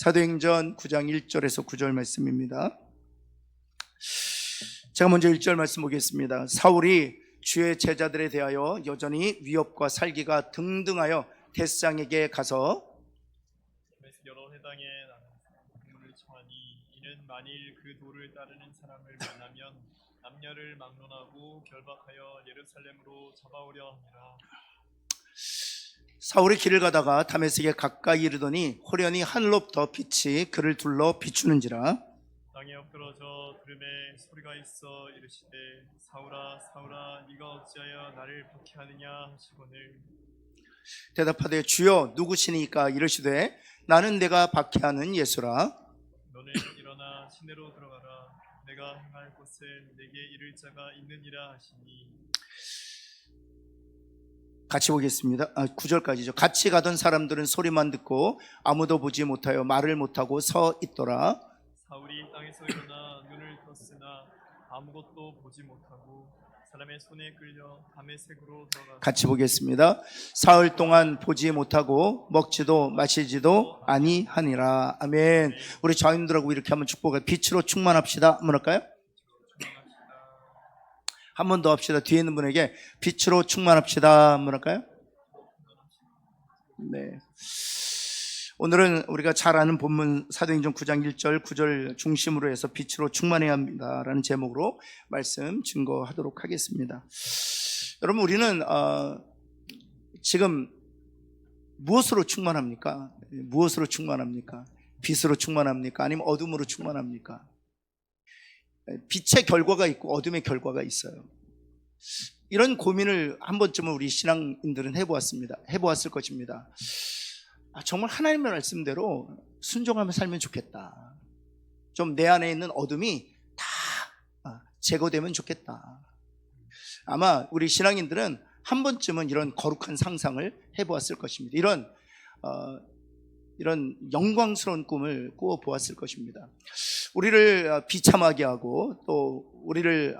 사도행전 9장 1절에서 9절 말씀입니다. 제가 먼저 1절 말씀 보겠습니다. 사울이 주의 제자들에 대하여 여전히 위협과 살기가 등등하여 대스장에게 가서 여러 회당에 나는 돌을 청하니 이는 만일 그 돌을 따르는 사람을 만나면 남녀를 막론하고 결박하여 예루살렘으로 잡아오려 함이라. 사울이 길을 가다가 다메섹에 가까이 이르더니 호련히 하늘로부터 빛이 그를 둘러 비추는지라. 땅에 엎드러져 들음에 소리가 있어 이르시되 사울아 사울아 네가 어찌하여 나를 박해하느냐 하시거늘 대답하되 주여 누구시니까 이르시되 나는 내가 박해하는 예수라. 너는 일어나 시내로 들어가라 내가 행할 곳에 내게 이를 자가 있느니라 하시니. 같이 보겠습니다. 9절까지죠. 같이 가던 사람들은 소리만 듣고 아무도 보지 못하여 말을 못하고 서 있더라. 사울이 땅에서 일어나 눈을 떴으나 아무것도 보지 못하고 사람의 손에 끌려 다메섹으로 들어가. 같이 보겠습니다. 사흘 동안 보지 못하고 먹지도 마시지도 아니하니라. 아멘. 우리 자인들하고 이렇게 한번 축복을 빛으로 충만합시다. 한번 할까요? 한 번 더 합시다. 뒤에 있는 분에게 빛으로 충만합시다. 한번 할까요? 네. 오늘은 우리가 잘 아는 본문 사도행전 9장 1절 9절 중심으로 해서 빛으로 충만해야 합니다라는 제목으로 말씀 증거하도록 하겠습니다. 여러분, 우리는 지금 무엇으로 충만합니까? 무엇으로 충만합니까? 빛으로 충만합니까? 아니면 어둠으로 충만합니까? 빛의 결과가 있고 어둠의 결과가 있어요. 이런 고민을 한 번쯤은 우리 신앙인들은 해보았을 것입니다. 정말 하나님의 말씀대로 순종하며 살면 좋겠다. 좀 내 안에 있는 어둠이 다 제거되면 좋겠다. 아마 우리 신앙인들은 한 번쯤은 이런 거룩한 상상을 해보았을 것입니다. 이런 영광스러운 꿈을 꾸어보았을 것입니다. 우리를 비참하게 하고 또 우리를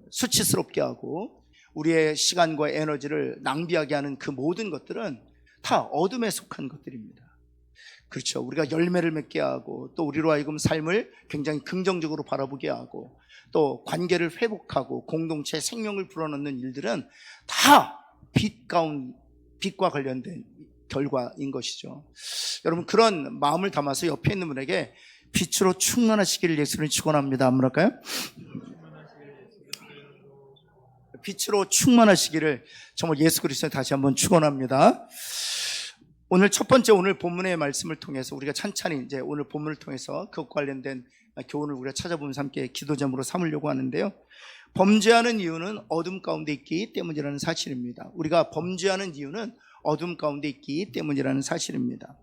수치스럽게 하고 우리의 시간과 에너지를 낭비하게 하는 그 모든 것들은 다 어둠에 속한 것들입니다. 그렇죠. 우리가 열매를 맺게 하고 또 우리로 하여금 삶을 굉장히 긍정적으로 바라보게 하고 또 관계를 회복하고 공동체 생명을 불어넣는 일들은 다 빛과 관련된 결과인 것이죠. 여러분, 그런 마음을 담아서 옆에 있는 분에게 빛으로 충만하시기를 예수를 축원합니다. 한번 할까요? 빛으로 충만하시기를 정말 예수 그리스도에 다시 한번 축원합니다. 오늘 첫 번째 오늘 본문의 말씀을 통해서 우리가 찬찬히 이제 오늘 본문을 통해서 그것과 관련된 교훈을 우리가 찾아보면서 함께 기도 제목으로 삼으려고 하는데요. 범죄하는 이유는 어둠 가운데 있기 때문이라는 사실입니다. 우리가 범죄하는 이유는 어둠 가운데 있기 때문이라는 사실입니다.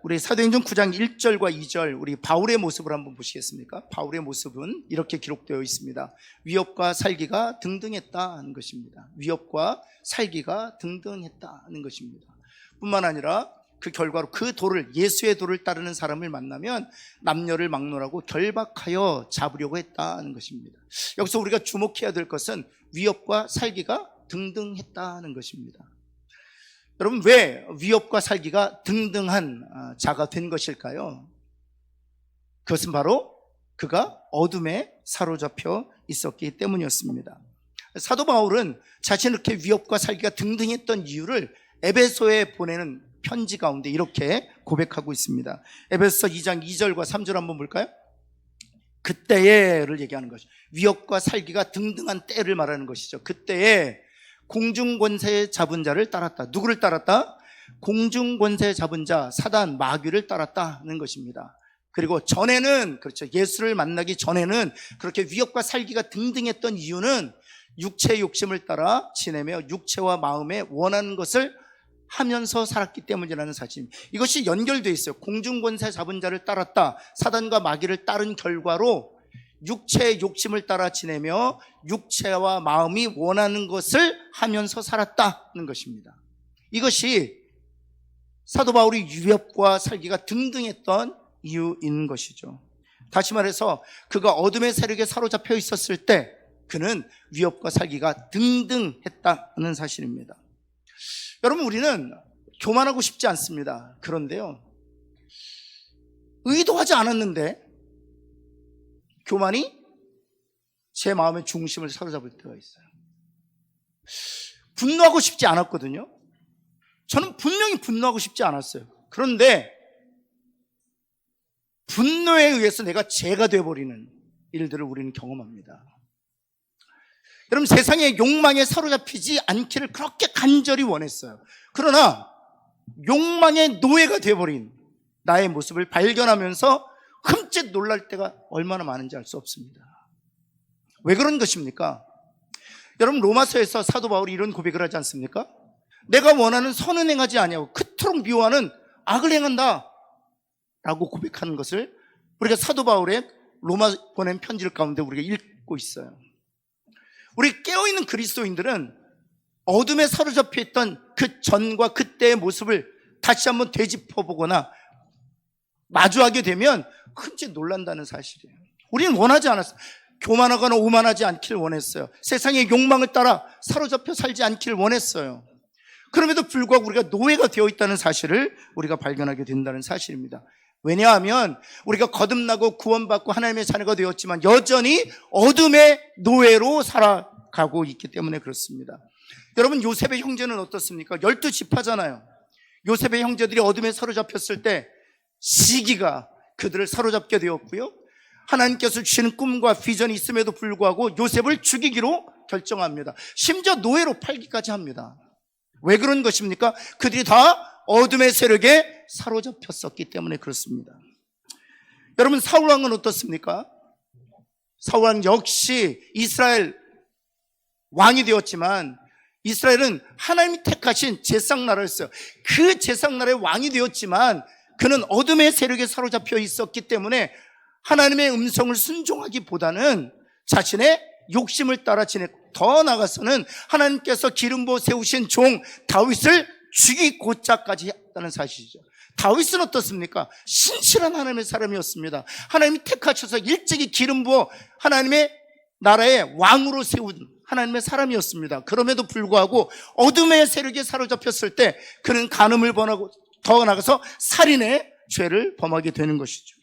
우리 사도행전 9장 1절과 2절 우리 바울의 모습을 한번 보시겠습니까? 바울의 모습은 이렇게 기록되어 있습니다. 위협과 살기가 등등했다는 것입니다. 위협과 살기가 등등했다는 것입니다. 뿐만 아니라 그 결과로 그 돌을, 예수의 돌을 따르는 사람을 만나면 남녀를 막론하고 결박하여 잡으려고 했다는 것입니다. 여기서 우리가 주목해야 될 것은 위협과 살기가 등등했다는 것입니다. 여러분, 왜 위협과 살기가 등등한 자가 된 것일까요? 그것은 바로 그가 어둠에 사로잡혀 있었기 때문이었습니다. 사도 바울은 자신이 이렇게 위협과 살기가 등등했던 이유를 에베소에 보내는 편지 가운데 이렇게 고백하고 있습니다. 에베소서 2장 2절과 3절 한번 볼까요? 그때에를 얘기하는 것이죠. 위협과 살기가 등등한 때를 말하는 것이죠. 그때에 공중권세 잡은 자를 따랐다. 누구를 따랐다? 공중권세 잡은 자 사단 마귀를 따랐다는 것입니다. 그리고 전에는, 그렇죠, 예수를 만나기 전에는 그렇게 위협과 살기가 등등했던 이유는 육체의 욕심을 따라 지내며 육체와 마음에 원하는 것을 하면서 살았기 때문이라는 사실입니다. 이것이 연결되어 있어요. 공중권세 잡은 자를 따랐다. 사단과 마귀를 따른 결과로 육체의 욕심을 따라 지내며 육체와 마음이 원하는 것을 하면서 살았다는 것입니다. 이것이 사도 바울이 위협과 살기가 등등했던 이유인 것이죠. 다시 말해서 그가 어둠의 세력에 사로잡혀 있었을 때 그는 위협과 살기가 등등했다는 사실입니다. 여러분, 우리는 교만하고 싶지 않습니다. 그런데요, 의도하지 않았는데 교만이 제 마음의 중심을 사로잡을 때가 있어요. 분노하고 싶지 않았거든요. 저는 분명히 분노하고 싶지 않았어요. 그런데 분노에 의해서 내가 죄가 되어버리는 일들을 우리는 경험합니다. 여러분, 세상의 욕망에 사로잡히지 않기를 그렇게 간절히 원했어요. 그러나 욕망의 노예가 되어버린 나의 모습을 발견하면서 흠칫 놀랄 때가 얼마나 많은지 알 수 없습니다. 왜 그런 것입니까? 여러분, 로마서에서 사도 바울이 이런 고백을 하지 않습니까? 내가 원하는 선은 행하지 아니하고 그토록 미워하는 악을 행한다 라고 고백하는 것을 우리가 사도 바울의 로마 보낸 편지를 가운데 우리가 읽고 있어요. 우리 깨어있는 그리스도인들은 어둠에 사로잡혀 있던 그 전과 그때의 모습을 다시 한번 되짚어보거나 마주하게 되면 흠칫 놀란다는 사실이에요. 우리는 원하지 않았어요. 교만하거나 오만하지 않기를 원했어요. 세상의 욕망을 따라 사로잡혀 살지 않기를 원했어요. 그럼에도 불구하고 우리가 노예가 되어 있다는 사실을 우리가 발견하게 된다는 사실입니다. 왜냐하면 우리가 거듭나고 구원받고 하나님의 자녀가 되었지만 여전히 어둠의 노예로 살아가고 있기 때문에 그렇습니다. 여러분, 요셉의 형제는 어떻습니까? 12지파잖아요. 요셉의 형제들이 어둠에 사로잡혔을 때 시기가 그들을 사로잡게 되었고요, 하나님께서 주시는 꿈과 비전이 있음에도 불구하고 요셉을 죽이기로 결정합니다. 심지어 노예로 팔기까지 합니다. 왜 그런 것입니까? 그들이 다 어둠의 세력에 사로잡혔었기 때문에 그렇습니다. 여러분, 사울왕은 어떻습니까? 사울왕 역시 이스라엘 왕이 되었지만 이스라엘은 하나님이 택하신 제사장나라였어요. 그 제사장나라의 왕이 되었지만 그는 어둠의 세력에 사로잡혀 있었기 때문에 하나님의 음성을 순종하기보다는 자신의 욕심을 따라 지냈고, 더 나아가서는 하나님께서 기름 부어 세우신 종 다윗을 죽이고자까지 했다는 사실이죠. 다윗은 어떻습니까? 신실한 하나님의 사람이었습니다. 하나님이 택하셔서 일찍이 기름 부어 하나님의 나라의 왕으로 세운 하나님의 사람이었습니다. 그럼에도 불구하고 어둠의 세력에 사로잡혔을 때 그는 간음을 범하고 더 나아가서 살인의 죄를 범하게 되는 것이죠.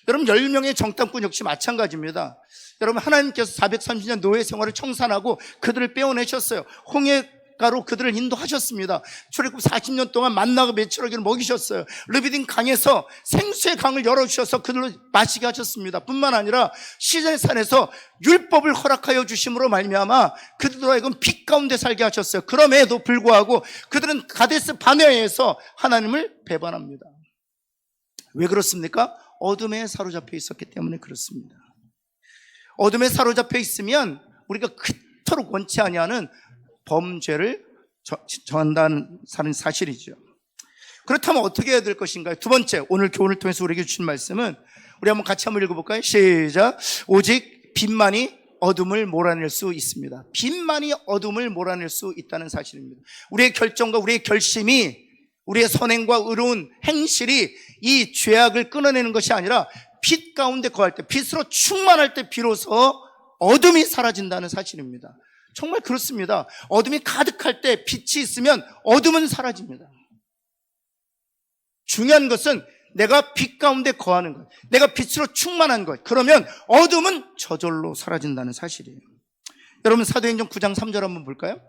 여러분, 10명의 정탐꾼 역시 마찬가지입니다. 여러분, 하나님께서 430년 노예 생활을 청산하고 그들을 빼어내셨어요. 홍해가로 그들을 인도하셨습니다. 출애굽 40년 동안 만나고 메추라기를 먹이셨어요. 르비딘 강에서 생수의 강을 열어주셔서 그들로 마시게 하셨습니다. 뿐만 아니라 시내산에서 율법을 허락하여 주심으로 말미암아 그들로 하여금 빛 가운데 살게 하셨어요. 그럼에도 불구하고 그들은 가데스 바네아에서 하나님을 배반합니다. 왜 그렇습니까? 어둠에 사로잡혀 있었기 때문에 그렇습니다. 어둠에 사로잡혀 있으면 우리가 그토록 원치 아니하는 범죄를 저한다는 사실이죠. 그렇다면 어떻게 해야 될 것인가요? 두 번째, 오늘 교훈을 통해서 우리에게 주신 말씀은 우리 한번 같이 한번 읽어볼까요? 시작. 오직 빛만이 어둠을 몰아낼 수 있습니다. 빛만이 어둠을 몰아낼 수 있다는 사실입니다. 우리의 결정과 우리의 결심이, 우리의 선행과 의로운 행실이 이 죄악을 끊어내는 것이 아니라 빛 가운데 거할 때, 빛으로 충만할 때 비로소 어둠이 사라진다는 사실입니다. 정말 그렇습니다. 어둠이 가득할 때 빛이 있으면 어둠은 사라집니다. 중요한 것은 내가 빛 가운데 거하는 것, 내가 빛으로 충만한 것, 그러면 어둠은 저절로 사라진다는 사실이에요. 여러분, 사도행전 9장 3절 한번 볼까요?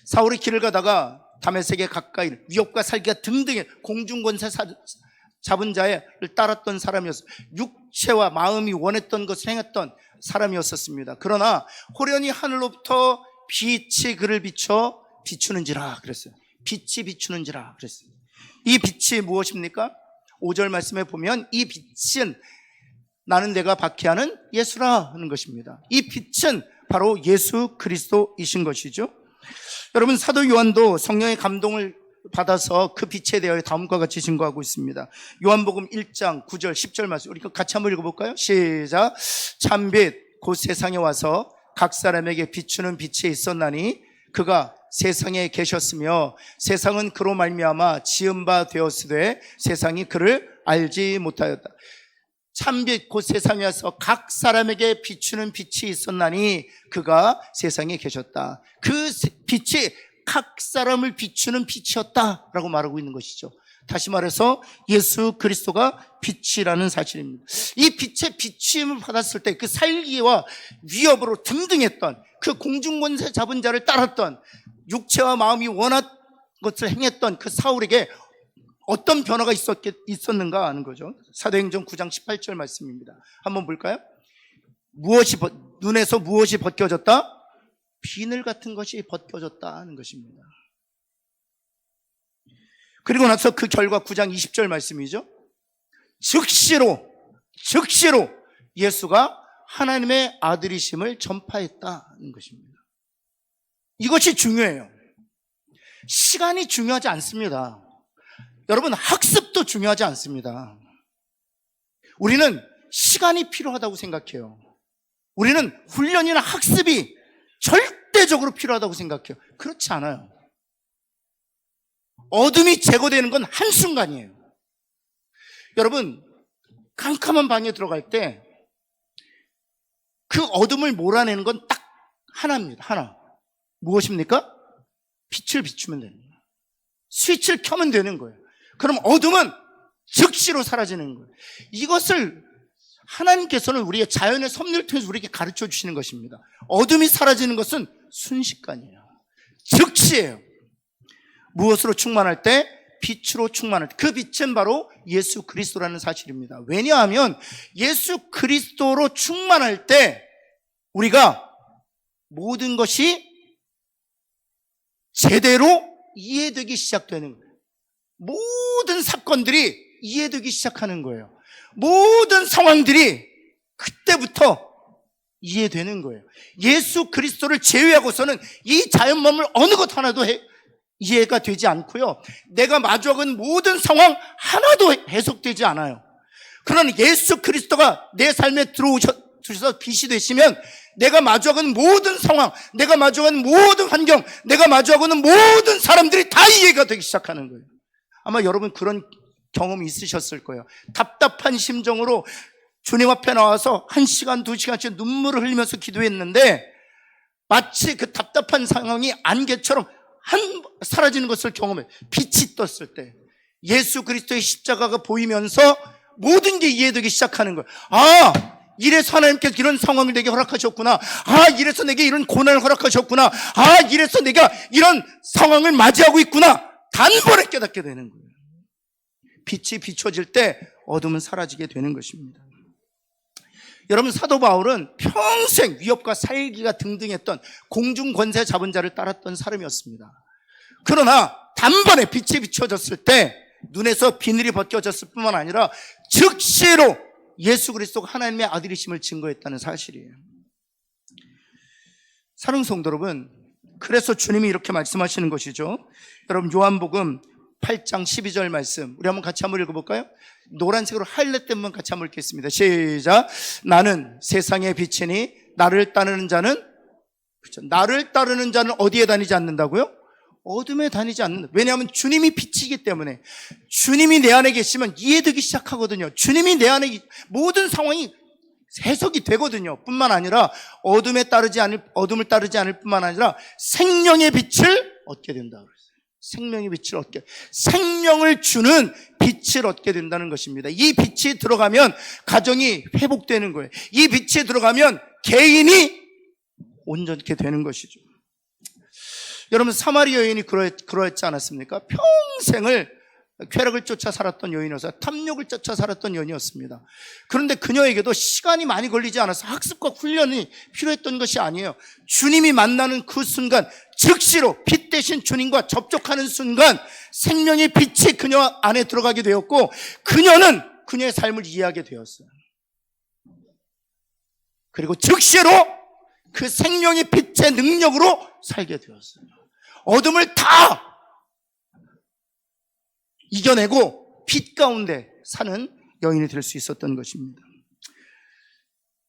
사울이 길을 가다가 다메섹에 가까이 위협과 살기가 등등의 공중권세 잡은 자를 따랐던 사람이었어요. 육체와 마음이 원했던 것을 행했던 사람이었었습니다. 그러나 호련히 하늘로부터 빛이 그를 비춰 비추는지라 그랬어요. 빛이 비추는지라 그랬어요. 이 빛이 무엇입니까? 5절 말씀에 보면 이 빛은 나는 내가 박해하는 예수라 하는 것입니다. 이 빛은 바로 예수 그리스도이신 것이죠. 여러분, 사도 요한도 성령의 감동을 받아서 그 빛에 대하여 다음과 같이 증거하고 있습니다. 요한복음 1장 9절 10절 말씀 우리 같이 한번 읽어볼까요? 시작. 참빛 곧 세상에 와서 각 사람에게 비추는 빛이 있었나니 그가 세상에 계셨으며 세상은 그로 말미암아 지은 바 되었으되 세상이 그를 알지 못하였다. 참빛 곧 세상에 와서 각 사람에게 비추는 빛이 있었나니 그가 세상에 계셨다. 그 빛이 각 사람을 비추는 빛이었다라고 말하고 있는 것이죠. 다시 말해서 예수 그리스도가 빛이라는 사실입니다. 이 빛의 비추임을 받았을 때 그 살기와 위협으로 등등했던 그 공중권세 잡은 자를 따랐던 육체와 마음이 원한 것을 행했던 그 사울에게 어떤 변화가 있었는가 하는 거죠. 사도행전 9장 18절 말씀입니다. 한번 볼까요? 눈에서 무엇이 벗겨졌다? 비늘 같은 것이 벗겨졌다 하는 것입니다. 그리고 나서 그 결과 9장 20절 말씀이죠. 즉시로 예수가 하나님의 아들이심을 전파했다는 것입니다. 이것이 중요해요. 시간이 중요하지 않습니다. 여러분, 학습도 중요하지 않습니다. 우리는 시간이 필요하다고 생각해요. 우리는 훈련이나 학습이 절대적으로 필요하다고 생각해요. 그렇지 않아요. 어둠이 제거되는 건 한순간이에요. 여러분, 캄캄한 방에 들어갈 때 그 어둠을 몰아내는 건 딱 하나입니다. 하나. 무엇입니까? 빛을 비추면 됩니다. 스위치를 켜면 되는 거예요. 그럼 어둠은 즉시로 사라지는 거예요. 이것을 하나님께서는 우리의 자연의 섭리를 통해서 우리에게 가르쳐 주시는 것입니다. 어둠이 사라지는 것은 순식간이에요. 즉시예요. 무엇으로 충만할 때? 빛으로 충만할 때. 그 빛은 바로 예수 그리스도라는 사실입니다. 왜냐하면 예수 그리스도로 충만할 때 우리가 모든 것이 제대로 이해되기 시작되는 거예요. 모든 사건들이 이해되기 시작하는 거예요. 모든 상황들이 그때부터 이해되는 거예요. 예수 그리스도를 제외하고서는 이 자연만물 어느 것 하나도 이해가 되지 않고요. 내가 마주하는 모든 상황 하나도 해석되지 않아요. 그러나 예수 그리스도가 내 삶에 들어오셔서 빛이 되시면 내가 마주하는 모든 상황, 내가 마주하는 모든 환경, 내가 마주하는 모든 사람들이 다 이해가 되기 시작하는 거예요. 아마 여러분 그런 경험이 있으셨을 거예요. 답답한 심정으로 주님 앞에 나와서 1시간, 2시간씩 눈물을 흘리면서 기도했는데 마치 그 답답한 상황이 안개처럼 사라지는 것을 경험해. 빛이 떴을 때 예수 그리스도의 십자가가 보이면서 모든 게 이해되기 시작하는 거예요. 아, 이래서 하나님께서 이런 상황을 내게 허락하셨구나. 아, 이래서 내게 이런 고난을 허락하셨구나. 아, 이래서 내가 이런 상황을 맞이하고 있구나. 단번에 깨닫게 되는 거예요. 빛이 비춰질 때 어둠은 사라지게 되는 것입니다. 여러분, 사도 바울은 평생 위협과 살기가 등등했던 공중 권세 잡은 자를 따랐던 사람이었습니다. 그러나 단번에 빛이 비춰졌을 때 눈에서 비늘이 벗겨졌을 뿐만 아니라 즉시로 예수 그리스도가 하나님의 아들이심을 증거했다는 사실이에요. 사랑하는 성도 여러분, 그래서 주님이 이렇게 말씀하시는 것이죠. 여러분, 요한복음 8장 12절 말씀 우리 같이 한번 읽어볼까요? 노란색으로 하이라이트 한번 같이 한번 읽겠습니다. 시작. 나는 세상의 빛이니 나를 따르는 자는, 그렇죠, 나를 따르는 자는 어디에 다니지 않는다고요? 어둠에 다니지 않는다. 왜냐하면 주님이 빛이기 때문에. 주님이 내 안에 계시면 이해되기 시작하거든요. 주님이 내 안에 모든 상황이 해석이 되거든요. 뿐만 아니라 어둠을 따르지 않을 뿐만 아니라 생명의 빛을 얻게 된다. 생명의 빛을 얻게, 생명을 주는 빛을 얻게 된다는 것입니다. 이 빛이 들어가면 가정이 회복되는 거예요. 이 빛이 들어가면 개인이 온전케 되는 것이죠. 여러분, 사마리 여인이 그러했지 않았습니까? 평생을 쾌락을 쫓아 살았던 여인이어서 탐욕을 쫓아 살았던 여인이었습니다. 그런데 그녀에게도 시간이 많이 걸리지 않아서 학습과 훈련이 필요했던 것이 아니에요. 주님이 만나는 그 순간 즉시로 빛 대신 주님과 접촉하는 순간 생명의 빛이 그녀 안에 들어가게 되었고 그녀는 그녀의 삶을 이해하게 되었어요. 그리고 즉시로 그 생명의 빛의 능력으로 살게 되었어요. 어둠을 다 이겨내고 빛 가운데 사는 여인이 될 수 있었던 것입니다.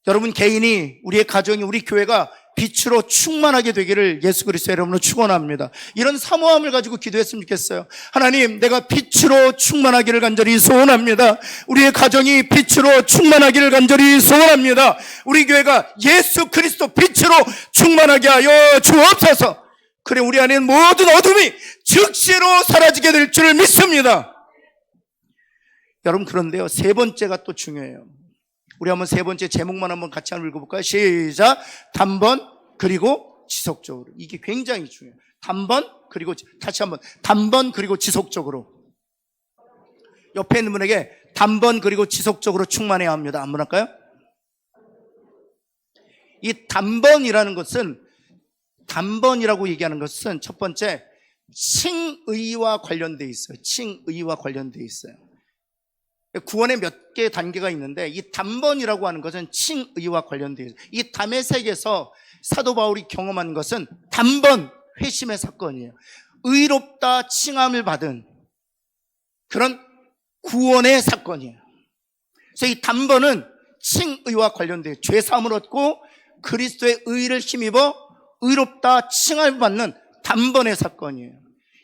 여러분, 개인이, 우리의 가정이, 우리 교회가 빛으로 충만하게 되기를 예수 그리스도 이름으로 축원합니다. 이런 사모함을 가지고 기도했으면 좋겠어요. 하나님, 내가 빛으로 충만하기를 간절히 소원합니다. 우리의 가정이 빛으로 충만하기를 간절히 소원합니다. 우리 교회가 예수 그리스도 빛으로 충만하게 하여 주옵소서. 그래 우리 안에 모든 어둠이 즉시로 사라지게 될 줄 믿습니다. 여러분, 그런데요, 세 번째가 또 중요해요. 우리 한번 세 번째 제목만 한번 같이 한번 읽어볼까요? 시작. 단번 그리고 지속적으로. 이게 굉장히 중요해요. 단번 그리고 다시 한번 단번 그리고 지속적으로. 옆에 있는 분에게 단번 그리고 지속적으로 충만해야 합니다. 한번 할까요? 이 단번이라는 것은, 단번이라고 얘기하는 것은 첫 번째 칭의와 관련되어 있어요. 칭의와 관련되어 있어요. 구원에 몇 개의 단계가 있는데 이 단번이라고 하는 것은 칭의와 관련되어 있어요. 이 담에색에서 사도 바울이 경험한 것은 단번 회심의 사건이에요. 의롭다 칭함을 받은 그런 구원의 사건이에요. 그래서 이 단번은 칭의와 관련돼요. 죄사함을 얻고 그리스도의 의를 힘입어 의롭다 칭함을 받는 단번의 사건이에요.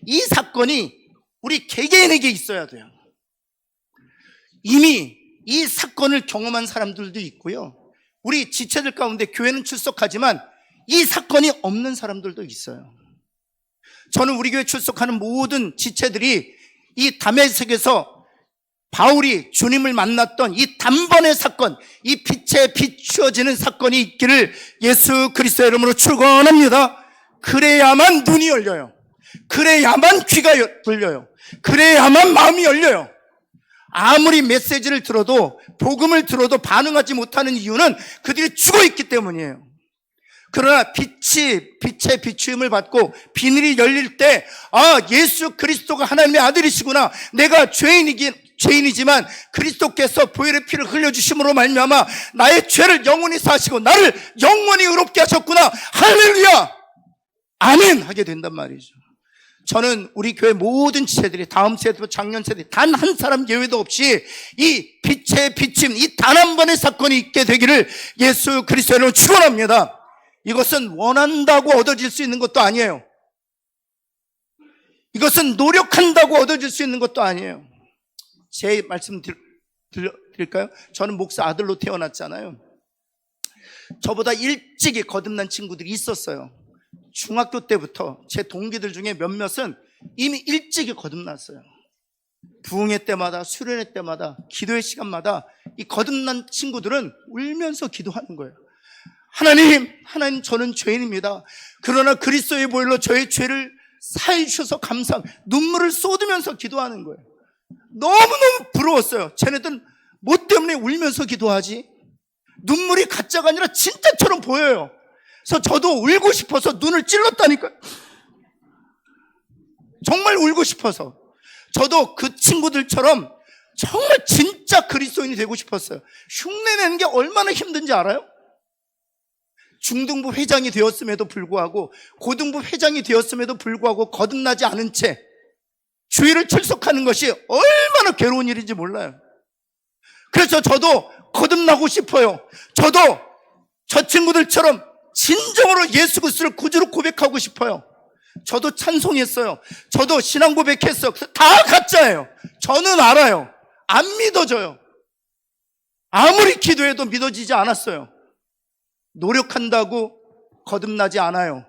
이 사건이 우리 개개인에게 있어야 돼요. 이미 이 사건을 경험한 사람들도 있고요, 우리 지체들 가운데 교회는 출석하지만 이 사건이 없는 사람들도 있어요. 저는 우리 교회 출석하는 모든 지체들이 이 담에색에서 바울이 주님을 만났던 이 단번의 사건, 이 빛에 비추어지는 사건이 있기를 예수 그리스도의 이름으로 축원합니다. 그래야만 눈이 열려요. 그래야만 귀가 열려요. 그래야만 마음이 열려요. 아무리 메시지를 들어도, 복음을 들어도 반응하지 못하는 이유는 그들이 죽어있기 때문이에요. 그러나 빛에 비추임을 받고 비늘이 열릴 때, 아, 예수 그리스도가 하나님의 아들이시구나, 내가 죄인이지만 그리스도께서 보혈의 피를 흘려주심으로 말미암아 나의 죄를 영원히 사시고 나를 영원히 의롭게 하셨구나, 할렐루야, 아멘 하게 된단 말이죠. 저는 우리 교회 모든 지체들이, 다음 세대, 작년 세대 단 한 사람 예외도 없이 이 빛의 비침, 이 단 한 번의 사건이 있게 되기를 예수 그리스도로 축원합니다. 이것은 원한다고 얻어질 수 있는 것도 아니에요. 이것은 노력한다고 얻어질 수 있는 것도 아니에요. 제 말씀 드릴까요? 저는 목사 아들로 태어났잖아요. 저보다 일찍이 거듭난 친구들이 있었어요. 중학교 때부터 제 동기들 중에 몇몇은 이미 일찍이 거듭났어요. 부흥회 때마다, 수련회 때마다, 기도의 시간마다 이 거듭난 친구들은 울면서 기도하는 거예요. 하나님, 저는 죄인입니다. 그러나 그리스도의 보혈로 저의 죄를 사해 주셔서 감사합니다. 눈물을 쏟으면서 기도하는 거예요. 너무너무 부러웠어요. 쟤네들은 뭐 때문에 울면서 기도하지? 눈물이 가짜가 아니라 진짜처럼 보여요. 그래서 저도 울고 싶어서 눈을 찔렀다니까요. 정말 울고 싶어서. 저도 그 친구들처럼 정말 진짜 그리스도인이 되고 싶었어요. 흉내내는 게 얼마나 힘든지 알아요? 중등부 회장이 되었음에도 불구하고, 고등부 회장이 되었음에도 불구하고 거듭나지 않은 채 주일을 출석하는 것이 얼마나 괴로운 일인지 몰라요. 그래서 저도 거듭나고 싶어요. 저도 저 친구들처럼 진정으로 예수 그리스도를 구주로 고백하고 싶어요. 저도 찬송했어요. 저도 신앙 고백했어요. 다 가짜예요. 저는 알아요. 안 믿어져요. 아무리 기도해도 믿어지지 않았어요. 노력한다고 거듭나지 않아요.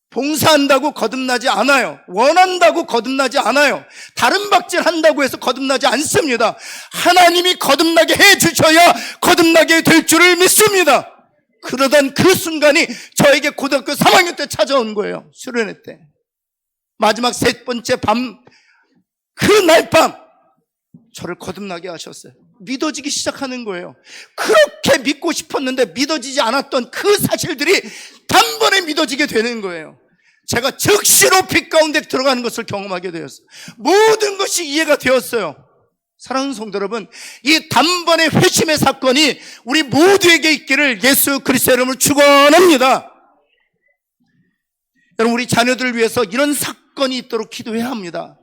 봉사한다고 거듭나지 않아요. 원한다고 거듭나지 않아요. 다른 박질 한다고 해서 거듭나지 않습니다. 하나님이 거듭나게 해주셔야 거듭나게 될 줄을 믿습니다. 그러던 그 순간이 저에게 고등학교 3학년 때 찾아온 거예요. 수련회 때. 마지막 세 번째 밤, 그날 밤 저를 거듭나게 하셨어요. 믿어지기 시작하는 거예요. 그렇게 믿고 싶었는데 믿어지지 않았던 그 사실들이 단번에 믿어지게 되는 거예요. 제가 즉시로 빛 가운데 들어가는 것을 경험하게 되었어요. 모든 것이 이해가 되었어요. 사랑하는 성도 여러분, 이 단번의 회심의 사건이 우리 모두에게 있기를 예수 그리스도의 이름으로 축원합니다. 여러분, 우리 자녀들을 위해서 이런 사건이 있도록 기도해야 합니다.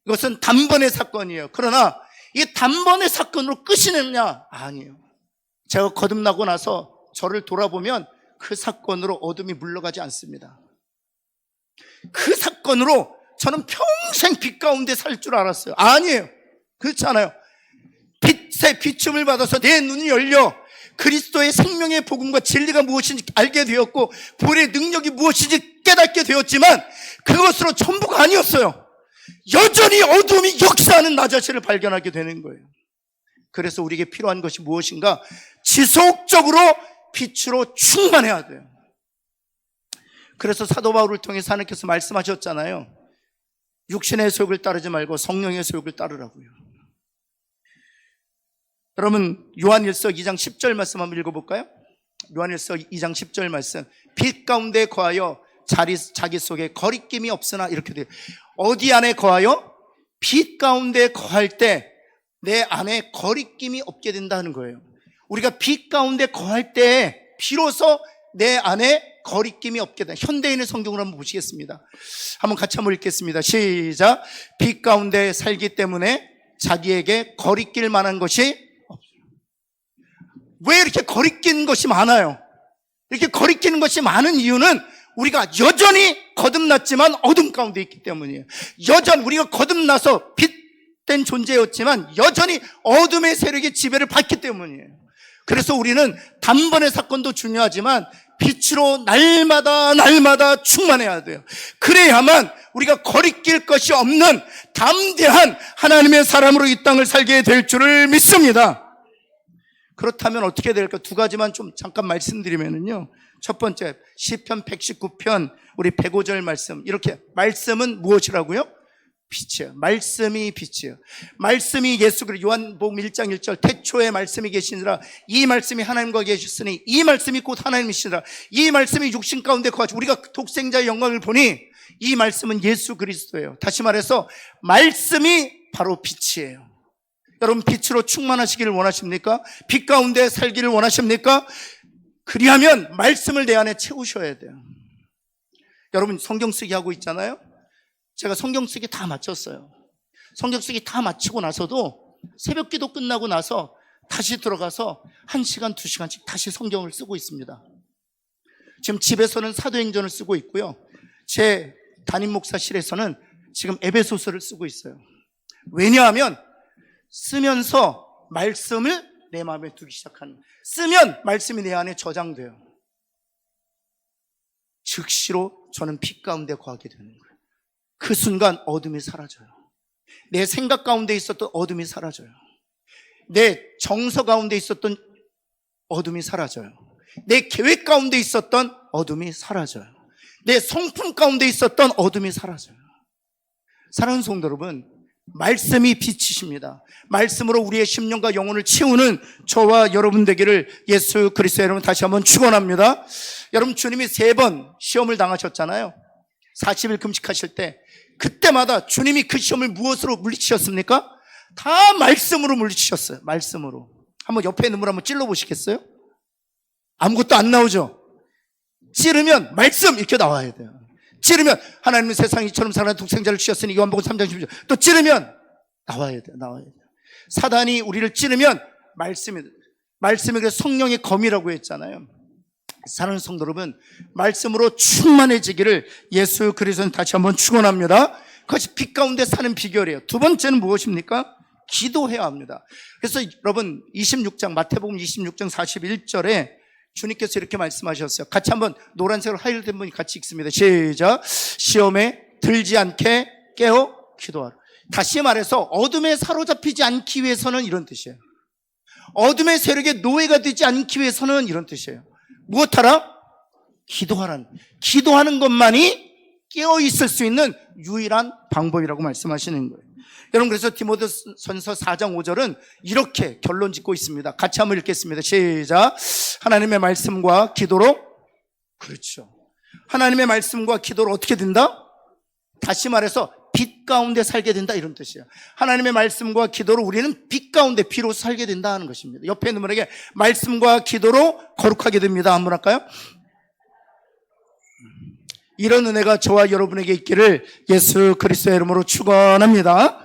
이것은 단번의 사건이에요. 그러나 이 단번의 사건으로 끝이느냐? 아니에요. 제가 거듭나고 나서 저를 돌아보면 그 사건으로 어둠이 물러가지 않습니다. 그 사건으로 저는 평생 빛 가운데 살 줄 알았어요. 아니에요. 그렇지 않아요. 빛의 비춤을 받아서 내 눈이 열려 그리스도의 생명의 복음과 진리가 무엇인지 알게 되었고 부활의 능력이 무엇인지 깨닫게 되었지만 그것으로 전부가 아니었어요. 여전히 어둠이 역사하는 나 자신을 발견하게 되는 거예요. 그래서 우리에게 필요한 것이 무엇인가? 지속적으로 빛으로 충만해야 돼요. 그래서 사도 바울을 통해서 하나님께서 말씀하셨잖아요. 육신의 소욕을 따르지 말고 성령의 소욕을 따르라고요. 여러분 요한일서 2장 10절 말씀 한번 읽어볼까요? 요한일서 2장 10절 말씀. 빛 가운데 거하여 자기 속에 거리낌이 없으나 이렇게 돼요. 어디 안에 거하여? 빛 가운데 거할 때 내 안에 거리낌이 없게 된다는 거예요. 우리가 빛 가운데 거할 때 비로소 내 안에 거리낌이 없게 된다. 현대인의 성경을 한번 보시겠습니다. 한번 같이 한번 읽겠습니다. 시작. 빛 가운데 살기 때문에 자기에게 거리낄 만한 것이 없어요. 왜 이렇게 거리끼는 것이 많아요? 이렇게 거리끼는 것이 많은 이유는 우리가 여전히 거듭났지만 어둠 가운데 있기 때문이에요. 여전히 우리가 거듭나서 빛된 존재였지만 여전히 어둠의 세력의 지배를 받기 때문이에요. 그래서 우리는 단번의 사건도 중요하지만 빛으로 날마다 충만해야 돼요. 그래야만 우리가 거리낄 것이 없는 담대한 하나님의 사람으로 이 땅을 살게 될 줄을 믿습니다. 그렇다면 어떻게 될까? 두 가지만 좀 잠깐 말씀드리면요. 첫 번째, 시편 119편 우리 105절 말씀. 이렇게 말씀은 무엇이라고요? 빛이에요. 말씀이 빛이에요. 말씀이 예수 그리스도. 요한복음 1장 1절 태초에 말씀이 계시니라. 이 말씀이 하나님과 계셨으니 이 말씀이 곧 하나님이시니라. 이 말씀이 육신 가운데 거하시고 우리가 독생자의 영광을 보니 이 말씀은 예수 그리스도예요. 다시 말해서 말씀이 바로 빛이에요. 여러분 빛으로 충만하시기를 원하십니까? 빛 가운데 살기를 원하십니까? 그리하면 말씀을 내 안에 채우셔야 돼요. 여러분 성경 쓰기 하고 있잖아요. 제가 성경 쓰기 다 마쳤어요. 성경 쓰기 다 마치고 나서도 새벽 기도 끝나고 나서 다시 들어가서 1시간, 2시간씩 다시 성경을 쓰고 있습니다. 지금 집에서는 사도행전을 쓰고 있고요. 제 담임 목사실에서는 지금 에베소서를 쓰고 있어요. 왜냐하면 쓰면서 말씀을 내 마음에 두기 시작하는, 쓰면 말씀이 내 안에 저장돼요. 즉시로 저는 빛 가운데 거하게 되는 거예요. 그 순간 어둠이 사라져요. 내 생각 가운데 있었던 어둠이 사라져요. 내 정서 가운데 있었던 어둠이 사라져요. 내 계획 가운데 있었던 어둠이 사라져요. 내 성품 가운데 있었던 어둠이 사라져요. 사랑하는 성도 여러분, 말씀이 빛이십니다. 말씀으로 우리의 심령과 영혼을 채우는 저와 여러분 되기를 예수 그리스도의 이름으로 다시 한번 축원합니다. 여러분 주님이 3번 시험을 당하셨잖아요. 40일 금식하실 때 그때마다 주님이 그 시험을 무엇으로 물리치셨습니까? 다 말씀으로 물리치셨어요. 말씀으로. 한번 옆에 있는 분 한번 찔러 보시겠어요? 아무것도 안 나오죠? 찌르면 말씀 이렇게 나와야 돼요. 찌르면 하나님은 세상이 이처럼 사랑하는 독생자를 주셨으니 요한복음 3장 10절. 또 찌르면 나와야 돼요. 사단이 우리를 찌르면 말씀이 그래서 성령의 검이라고 했잖아요. 사랑하는 성도 여러분, 말씀으로 충만해지기를 예수 그리스도는 다시 한번 축원합니다. 그것이 빛 가운데 사는 비결이에요. 두 번째는 무엇입니까? 기도해야 합니다. 그래서 여러분 26장 마태복음 26장 41절에 주님께서 이렇게 말씀하셨어요. 같이 한번 노란색으로 하이라이트된 분이 같이 읽습니다. 시작. 시험에 들지 않게 깨어 기도하라. 다시 말해서 어둠에 사로잡히지 않기 위해서는 이런 뜻이에요. 어둠의 세력의 노예가 되지 않기 위해서는 이런 뜻이에요. 무엇하라? 기도하는 것만이 깨어 있을 수 있는 유일한 방법이라고 말씀하시는 거예요. 여러분 그래서 디모데전서 4장 5절은 이렇게 결론 짓고 있습니다. 같이 한번 읽겠습니다. 시작. 하나님의 말씀과 기도로, 그렇죠, 하나님의 말씀과 기도로 어떻게 된다? 다시 말해서 빛 가운데 살게 된다, 이런 뜻이에요. 하나님의 말씀과 기도로 우리는 빛 가운데 비로소 살게 된다 하는 것입니다. 옆에 있는 분에게 말씀과 기도로 거룩하게 됩니다. 한번 할까요? 이런 은혜가 저와 여러분에게 있기를 예수 그리스도의 이름으로 축원합니다.